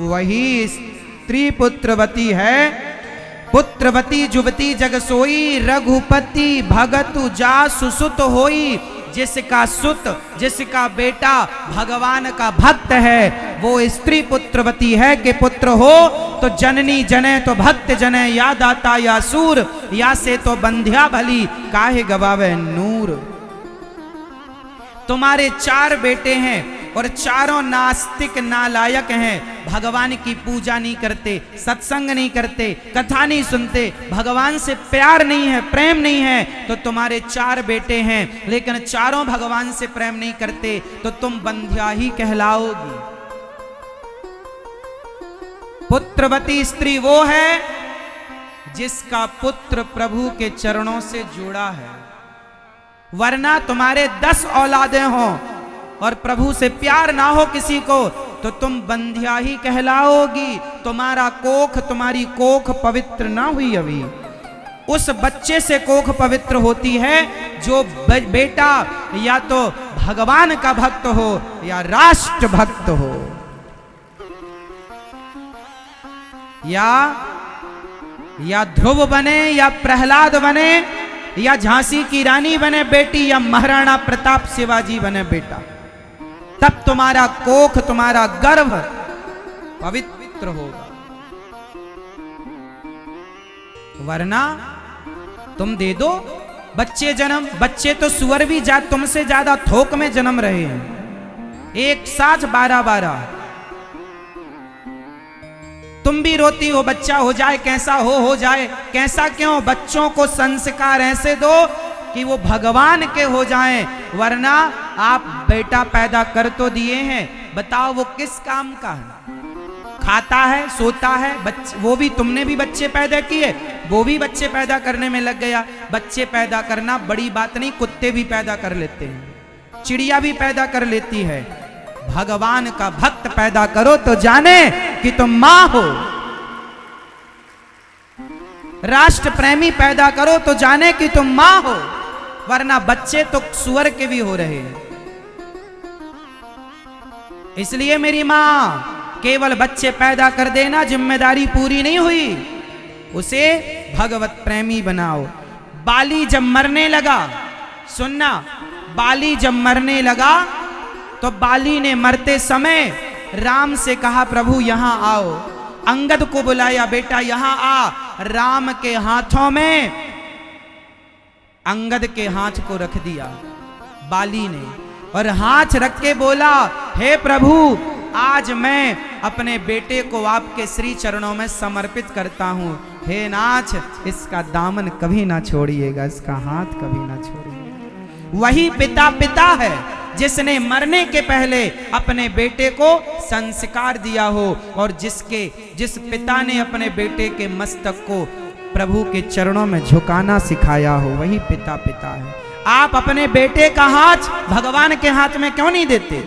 वही स्त्री पुत्रवती है। पुत्रवती जुवती जग सोई, रघुपति भगतु जासु सुत होई। जिसका सुत, जिसका बेटा भगवान का भक्त है, वो स्त्री पुत्रवती है कि पुत्र हो तो जननी जने तो भक्त जने, या दाता या सूर, या से तो बंध्या भली, काहे गवावे नूर। तुम्हारे 4 बेटे हैं और चारों नास्तिक नालायक हैं, भगवान की पूजा नहीं करते, सत्संग नहीं करते, कथा नहीं सुनते, भगवान से प्यार नहीं है, प्रेम नहीं है। तो तुम्हारे 4 बेटे हैं लेकिन चारों भगवान से प्रेम नहीं करते, तो तुम बंध्या ही कहलाओगी। पुत्रवती स्त्री वो है जिसका पुत्र प्रभु के चरणों से जुड़ा है, वरना तुम्हारे 10 औलादें हों और प्रभु से प्यार ना हो किसी को, तो तुम बंध्या ही कहलाओगी। तुम्हारा कोख, तुम्हारी कोख पवित्र ना हुई अभी। उस बच्चे से कोख पवित्र होती है जो बेटा या तो भगवान का भक्त हो या राष्ट्र भक्त हो, या ध्रुव बने या प्रहलाद बने या झांसी की रानी बने बेटी, या महाराणा प्रताप शिवाजी बने बेटा। तब तुम्हारा कोख, तुम्हारा गर्भ पवित्र होगा, वरना तुम दे दो बच्चे जन्म। बच्चे तो सुअर भी तुमसे ज्यादा थोक में जन्म रहे हैं, एक साथ 12-12। तुम भी रोती हो बच्चा हो जाए, कैसा हो जाए। कैसा क्यों? बच्चों को संस्कार ऐसे दो कि वो भगवान के हो जाएं, वरना आप बेटा पैदा कर तो दिए हैं, बताओ वो किस काम का है? खाता है, सोता है, वो भी तुमने भी बच्चे पैदा किए, वो भी बच्चे पैदा करने में लग गया। बच्चे पैदा करना बड़ी बात नहीं, कुत्ते भी पैदा कर लेते हैं, चिड़िया भी पैदा कर लेती है। भगवान का भक्त पैदा करो तो जाने कि तुम मां हो। राष्ट्र प्रेमी पैदा करो तो जाने कि तुम मां हो, वरना बच्चे तो सुअर के भी हो रहे हैं। इसलिए मेरी मां, केवल बच्चे पैदा कर देना जिम्मेदारी पूरी नहीं हुई, उसे भगवत प्रेमी बनाओ। बाली जब मरने लगा, सुनना, बाली जब मरने लगा तो बाली ने मरते समय राम से कहा प्रभु यहां आओ। अंगद को बुलाया, बेटा यहां आ। राम के हाथों में अंगद के हाथ को रख दिया बाली ने, और हाथ रख के बोला, हे प्रभु, आज मैं अपने बेटे को आपके श्री चरणों में समर्पित करता हूं। हे नाथ, इसका दामन कभी ना छोड़िएगा, इसका हाथ कभी ना छोड़िएगा। वही पिता है जिसने मरने के पहले अपने बेटे को संस्कार दिया हो, और जिस पिता ने अपने बेटे के मस्तक को प्रभु के चरणों में झुकाना सिखाया हो, वही पिता है। आप अपने बेटे का हाथ भगवान के हाथ में क्यों नहीं देते?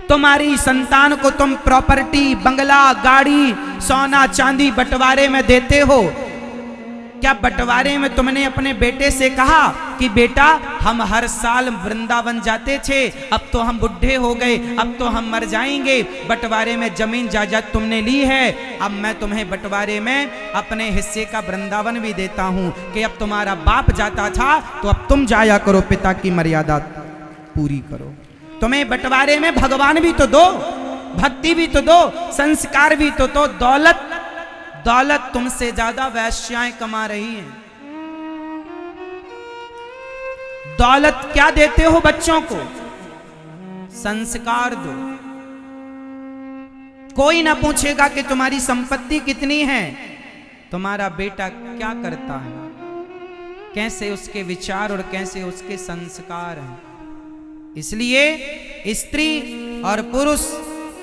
तुम्हारी संतान को तुम प्रॉपर्टी, बंगला, गाड़ी, सोना चांदी बंटवारे में देते हो। क्या बंटवारे में तुमने अपने बेटे से कहा कि बेटा हम हर साल वृंदावन जाते थे, अब तो हम बुढ़े हो गए, अब तो हम मर जाएंगे, बंटवारे में जमीन जायदाद तुमने ली है, अब मैं तुम्हें बंटवारे में अपने हिस्से का वृंदावन भी देता हूं कि अब तुम्हारा बाप जाता था तो अब तुम जाया करो, पिता की मर्यादा पूरी करो। तुम्हें बंटवारे में भगवान भी तो दो, भक्ति भी तो दो, संस्कार भी तो दो। दौलत तुमसे ज्यादा वैश्याएं कमा रही हैं। दौलत क्या देते हो बच्चों को? संस्कार दो। कोई ना पूछेगा कि तुम्हारी संपत्ति कितनी है, तुम्हारा बेटा क्या करता है, कैसे उसके विचार और कैसे उसके संस्कार हैं। इसलिए स्त्री और पुरुष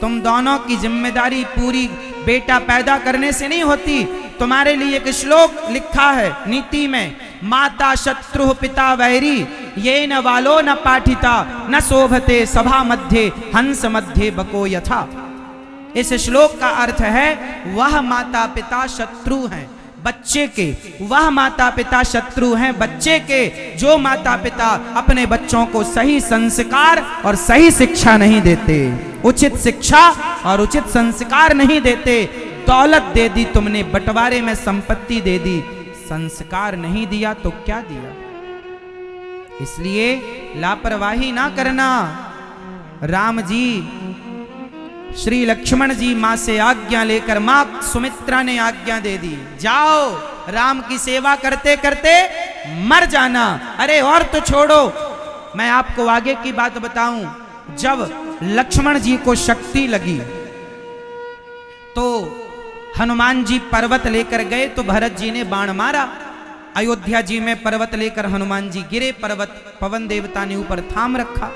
तुम दोनों की जिम्मेदारी पूरी बेटा पैदा करने से नहीं होती। तुम्हारे लिए एक श्लोक लिखा है नीति में, माता शत्रु पिता वैरी, ये न वालो न पाठिता, न शोभते सभा मध्य हंस मध्य बको यथा। इस श्लोक का अर्थ है वह माता पिता शत्रु हैं बच्चे के, वह माता पिता शत्रु हैं बच्चे के जो माता पिता अपने बच्चों को सही संस्कार और सही शिक्षा नहीं देते, उचित शिक्षा और उचित संस्कार नहीं देते। दौलत दे दी तुमने, बंटवारे में संपत्ति दे दी, संस्कार नहीं दिया तो क्या दिया। इसलिए लापरवाही ना करना। राम जी, श्री लक्ष्मण जी मां से आज्ञा लेकर, मां सुमित्रा ने आज्ञा दे दी, जाओ राम की सेवा करते करते मर जाना। अरे और तो छोड़ो, मैं आपको आगे की बात बताऊं। जब लक्ष्मण जी को शक्ति लगी तो हनुमान जी पर्वत लेकर गए तो भरत जी ने बाण मारा। अयोध्या जी में पर्वत लेकर हनुमान जी गिरे, पर्वत पवन देवता ने ऊपर थाम रखा,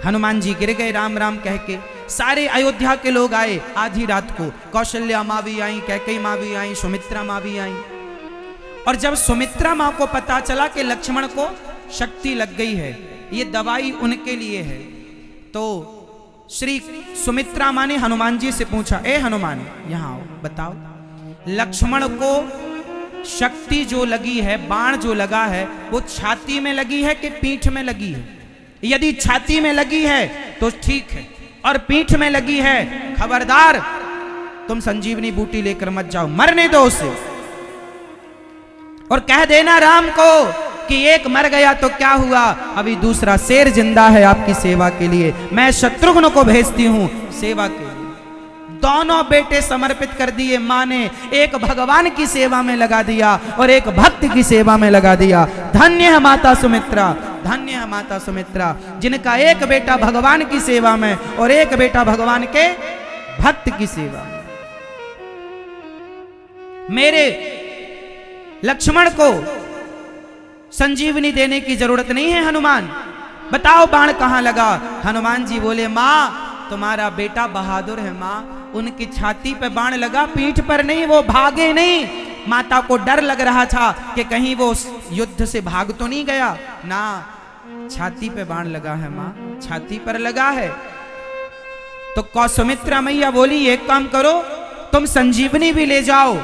हनुमान जी गिर गए राम राम कह के। सारे अयोध्या के लोग आए आधी रात को, कौशल्या माँ भी आई, कैकेयी माँ भी आई, सुमित्रा माँ भी आई। और जब सुमित्रा माँ को पता चला कि लक्ष्मण को शक्ति लग गई है, ये दवाई उनके लिए है, तो श्री सुमित्रा माँ ने हनुमान जी से पूछा, ए हनुमान यहाँ आओ, बताओ लक्ष्मण को शक्ति जो लगी है, बाण जो लगा है, वो छाती में लगी है कि पीठ में लगी है। यदि छाती में लगी है तो ठीक है, और पीठ में लगी है, खबरदार तुम संजीवनी बूटी लेकर मत जाओ, मरने दो उसे। और कह देना राम को कि एक मर गया तो क्या हुआ, अभी दूसरा शेर जिंदा है आपकी सेवा के लिए, मैं शत्रुघ्न को भेजती हूं सेवा के लिए। दोनों बेटे समर्पित कर दिए मां ने, एक भगवान की सेवा में लगा दिया और एक भक्त की सेवा में लगा दिया। धन्य है माता सुमित्रा, धन्य है माता सुमित्रा, जिनका एक बेटा भगवान की सेवा में और एक बेटा भगवान के भक्त की सेवा में। मेरे लक्ष्मण को संजीवनी देने की जरूरत नहीं है हनुमान, बताओ बाण कहां लगा। हनुमान जी बोले, मां तुम्हारा बेटा बहादुर है मां, उनकी छाती पे बाण लगा, पीठ पर नहीं, वो भागे नहीं। माता को डर लग रहा था कि कहीं वो युद्ध से भाग तो नहीं गया ना, छाती पे बाण लगा है मां, छाती पर लगा है। तो कौसुमित्रा मैया बोली, एक काम करो, तुम संजीवनी भी ले जाओ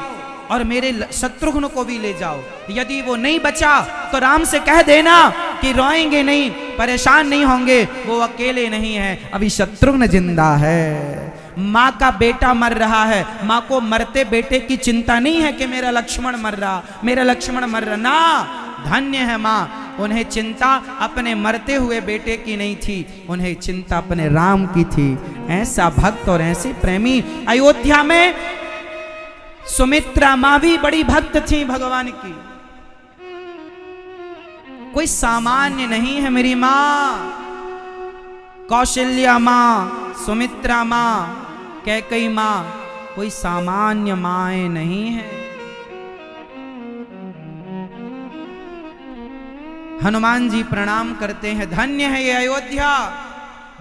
और मेरे शत्रुघ्न को भी ले जाओ। यदि वो नहीं बचा तो राम से कह देना कि रोएंगे नहीं, परेशान नहीं होंगे, वो अकेले नहीं है, अभी शत्रुघ्न जिंदा है। माँ का बेटा मर रहा है, माँ को मरते बेटे की चिंता नहीं है कि मेरा लक्ष्मण मर रहा, मेरा लक्ष्मण मर रहा, ना, धन्य है माँ, उन्हें चिंता अपने मरते हुए बेटे की नहीं थी, उन्हें चिंता अपने राम की थी। ऐसा भक्त और ऐसे प्रेमी अयोध्या में सुमित्रा माँ भी बड़ी भक्त थी भगवान की, कोई सामान्य नहीं है मेरी माँ। कौशल्या माँ, सुमित्रा माँ, कैकेयी माँ, कोई सामान्य माएं नहीं है। हनुमान जी प्रणाम करते हैं, धन्य है ये अयोध्या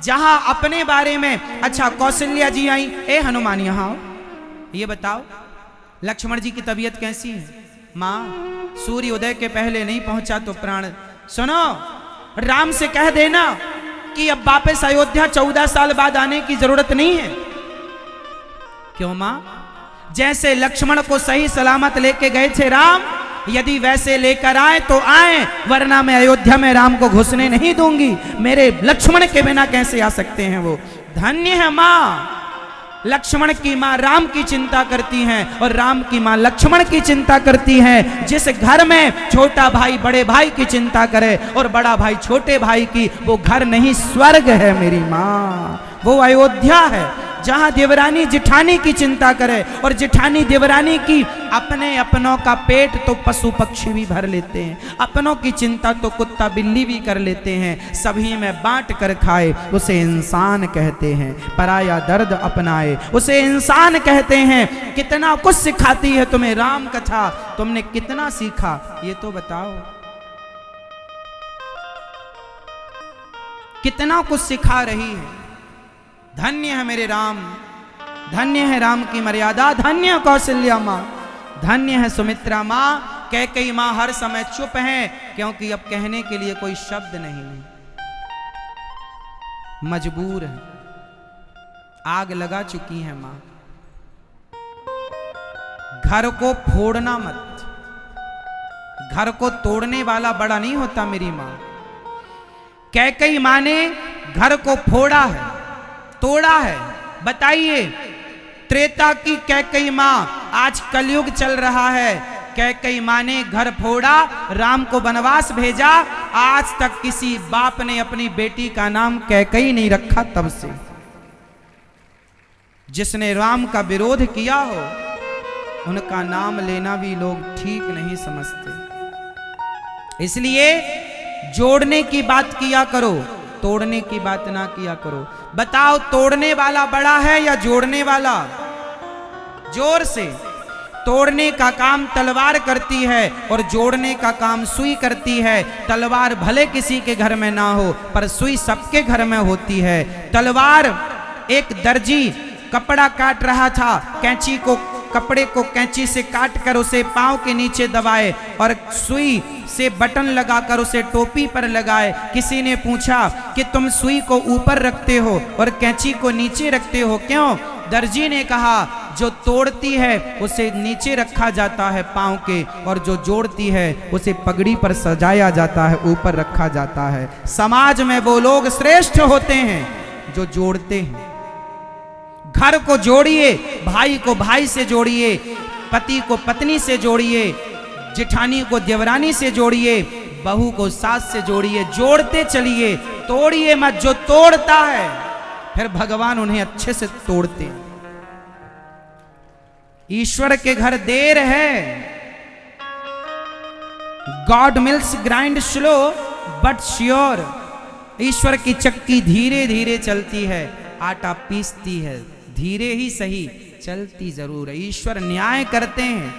जहां अपने बारे में। अच्छा कौशल्या जी आई, ए हनुमान यहाँ आओ, ये बताओ लक्ष्मण जी की तबीयत कैसी है। माँ सूर्य उदय के पहले नहीं पहुंचा तो प्राण। सुनो, राम से कह देना कि अब वापस अयोध्या 14 साल बाद आने की जरूरत नहीं है। क्यों माँ, जैसे लक्ष्मण को सही सलामत लेके गए थे राम, यदि वैसे लेकर आए तो आए, वरना मैं अयोध्या में राम को घुसने नहीं दूंगी। मेरे लक्ष्मण के बिना कैसे आ सकते हैं वो। धन्य है माँ, लक्ष्मण की माँ राम की चिंता करती हैं और राम की माँ लक्ष्मण की चिंता करती हैं। जिस घर में छोटा भाई बड़े भाई की चिंता करे और बड़ा भाई छोटे भाई की, वो घर नहीं स्वर्ग है मेरी माँ, वो अयोध्या है जहां देवरानी जिठानी की चिंता करे और जिठानी देवरानी की। अपने अपनों का पेट तो पशु पक्षी भी भर लेते हैं, अपनों की चिंता तो कुत्ता बिल्ली भी कर लेते हैं। सभी में बांट कर खाए उसे इंसान कहते हैं, पराया दर्द अपनाए उसे इंसान कहते हैं। कितना कुछ सिखाती है तुम्हें राम कथा, तुमने कितना सीखा ये तो बताओ। कितना कुछ सिखा रही है। धन्य है मेरे राम, धन्य है राम की मर्यादा, धन्य है कौशल्या माँ, धन्य है सुमित्रा माँ। कैकेयी माँ हर समय चुप हैं क्योंकि अब कहने के लिए कोई शब्द नहीं, मजबूर है, आग लगा चुकी है माँ। घर को फोड़ना मत, घर को तोड़ने वाला बड़ा नहीं होता मेरी माँ। कैकई माँ ने घर को फोड़ा है, तोड़ा है। बताइए, त्रेता की कैकई माँ, आज कलयुग चल रहा है, कैकई माँ ने घर फोड़ा, राम को वनवास भेजा। आज तक किसी बाप ने अपनी बेटी का नाम कैकई नहीं रखा। तब से जिसने राम का विरोध किया हो, उनका नाम लेना भी लोग ठीक नहीं समझते। इसलिए जोड़ने की बात किया करो, तोड़ने की बात ना किया करो। बताओ, तोड़ने वाला बड़ा है या जोड़ने वाला? जोर से। तोड़ने का काम तलवार करती है और जोड़ने का काम सुई करती है। तलवार भले किसी के घर में ना हो, पर सुई सबके घर में होती है। तलवार, एक दर्जी कपड़ा काट रहा था, कपड़े को कैंची से काट कर उसे पांव के नीचे दबाए और सुई से बटन लगाकर उसे टोपी पर लगाए। किसी ने पूछा कि तुम सुई को ऊपर रखते हो और कैंची को नीचे रखते हो, क्यों? दर्जी ने कहा, जो तोड़ती है उसे नीचे रखा जाता है पांव के, और जो जोड़ती है उसे पगड़ी पर सजाया जाता है, ऊपर रखा जाता है। समाज में वो लोग श्रेष्ठ होते हैं जो जोड़ते हैं। घर को जोड़िए, भाई को भाई से जोड़िए, पति को पत्नी से जोड़िए, जेठानी को देवरानी से जोड़िए, बहू को सास से जोड़िए। जोड़ते चलिए, तोड़िए मत। जो तोड़ता है फिर भगवान उन्हें अच्छे से तोड़ते हैं। ईश्वर के घर देर है। God mills grind slow but sure. ईश्वर की चक्की धीरे धीरे चलती है, आटा पीसती है, धीरे ही सही चलती जरूर है। ईश्वर न्याय करते हैं।